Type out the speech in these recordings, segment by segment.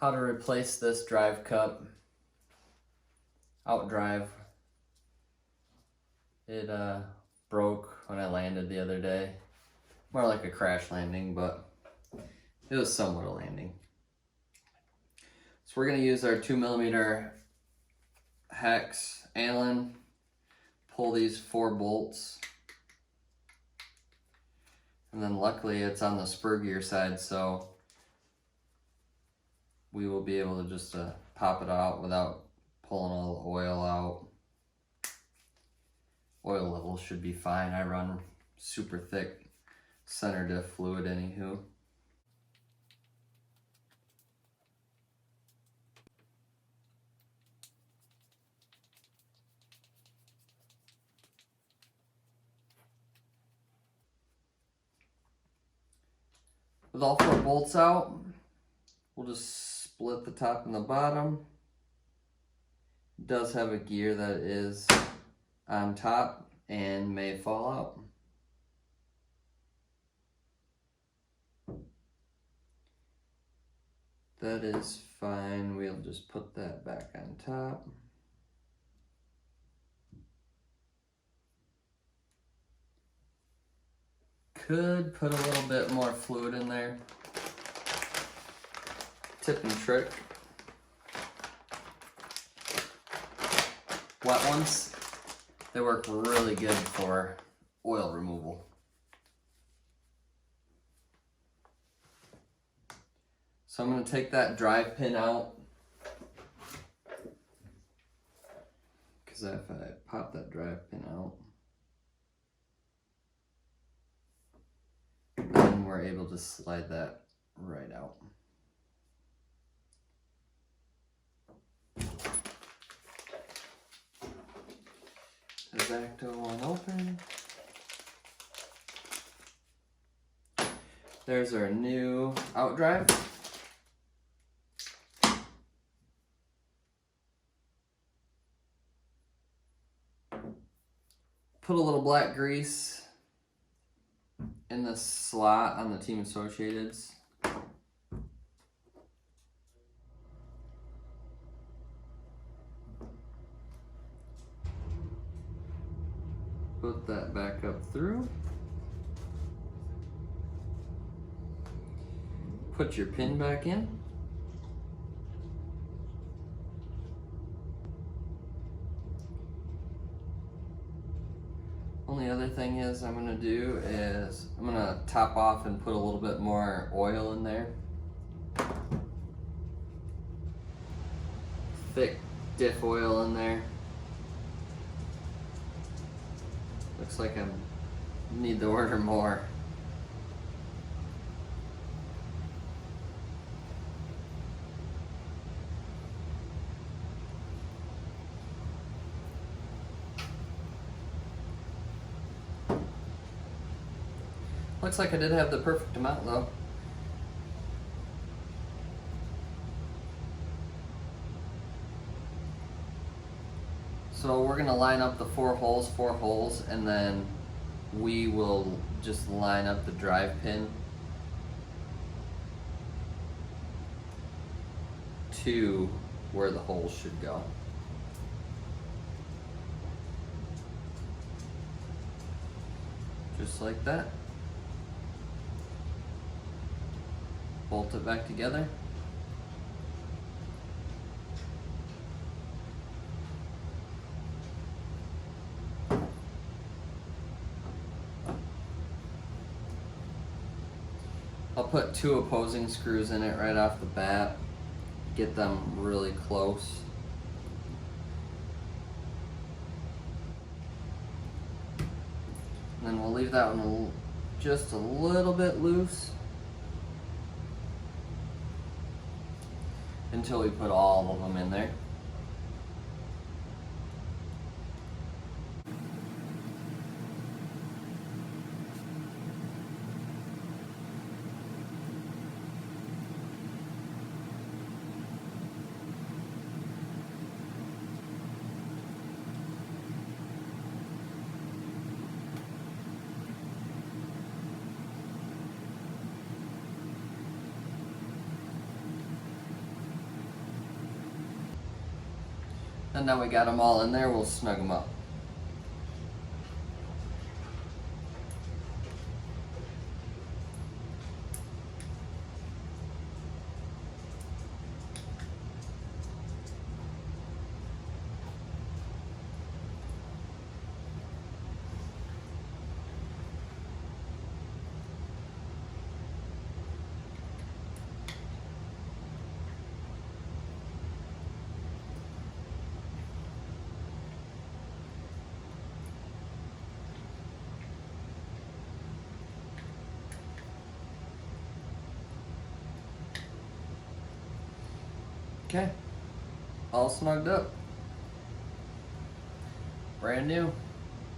How to replace this drive cup, outdrive. It broke when I landed the other day. More like a crash landing, but it was somewhat a landing. So we're gonna use our 2mm hex Allen, pull these 4 bolts. And then luckily it's on the spur gear side, so we will be able to just pop it out without pulling all the oil out. Oil levels should be fine. I run super thick center diff fluid anywho. With all 4 bolts out, we'll just split the top and the bottom. It does have a gear that is on top and may fall out. That is fine. We'll just put that back on top. Could put a little bit more fluid in there. Tip and trick. Wet ones, they work really good for oil removal. So I'm going to take that drive pin out, because if I pop that drive pin out, then we're able to slide that right out. Exacto one open. There's our new outdrive. Put a little black grease in the slot on the Team Associateds. Put that back up through. Put your pin back in. Only other thing is I'm gonna do is I'm gonna top off and put a little bit more oil in there. Thick diff oil in there. Looks like I need to order more. Looks like I did have the perfect amount though. So we're gonna line up the 4 holes, and then we will just line up the drive pin to where the holes should go. Just like that. Bolt it back together. I'll put 2 opposing screws in it right off the bat. Get them really close. And then we'll leave that one just a little bit loose until we put all of them in there. And now we got them all in there, we'll snug them up. Okay, all snugged up. Brand new,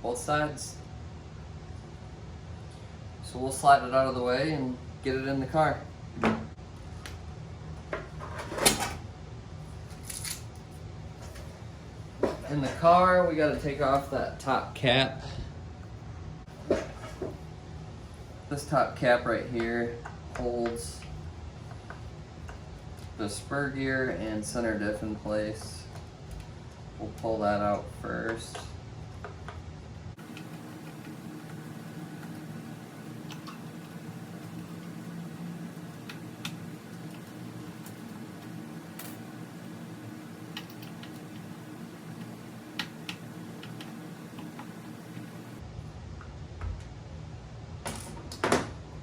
both sides. So we'll slide it out of the way and get it in the car. In the car, we gotta take off that top cap. This top cap right here holds the spur gear and center diff in place. We'll pull that out first.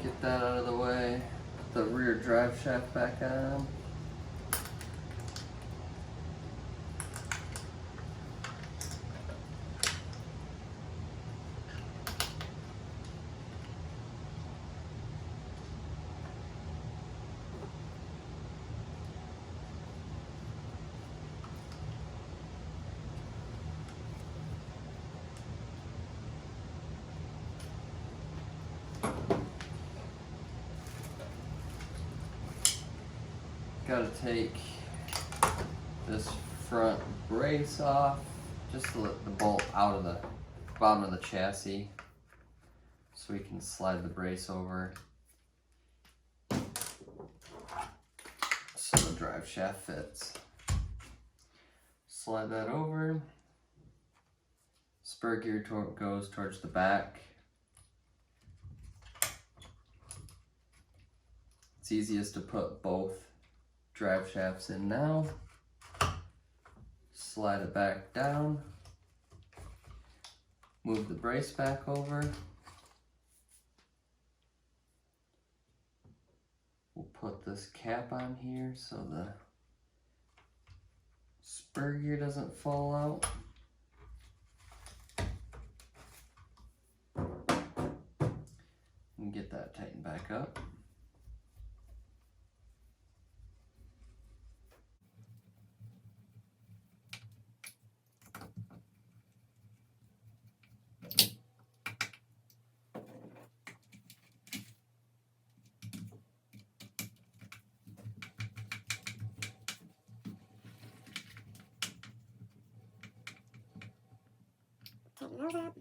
Get that out of the way. Put the rear drive shaft back on. Gotta take this front brace off, just to let the bolt out of the bottom of the chassis so we can slide the brace over so the drive shaft fits. Slide that over. Spur gear goes towards the back. It's easiest to put both drive shafts in now. Slide it back down. Move the brace back over. We'll put this cap on here so the spur gear doesn't fall out. And get that tightened back up. Tighten those up.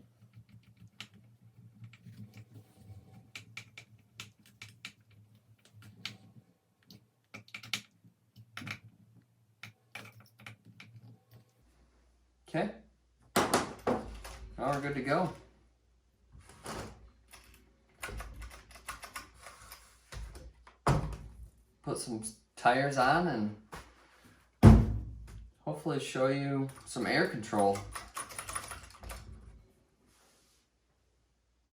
Okay, now we're good to go. Put some tires on and hopefully show you some air control.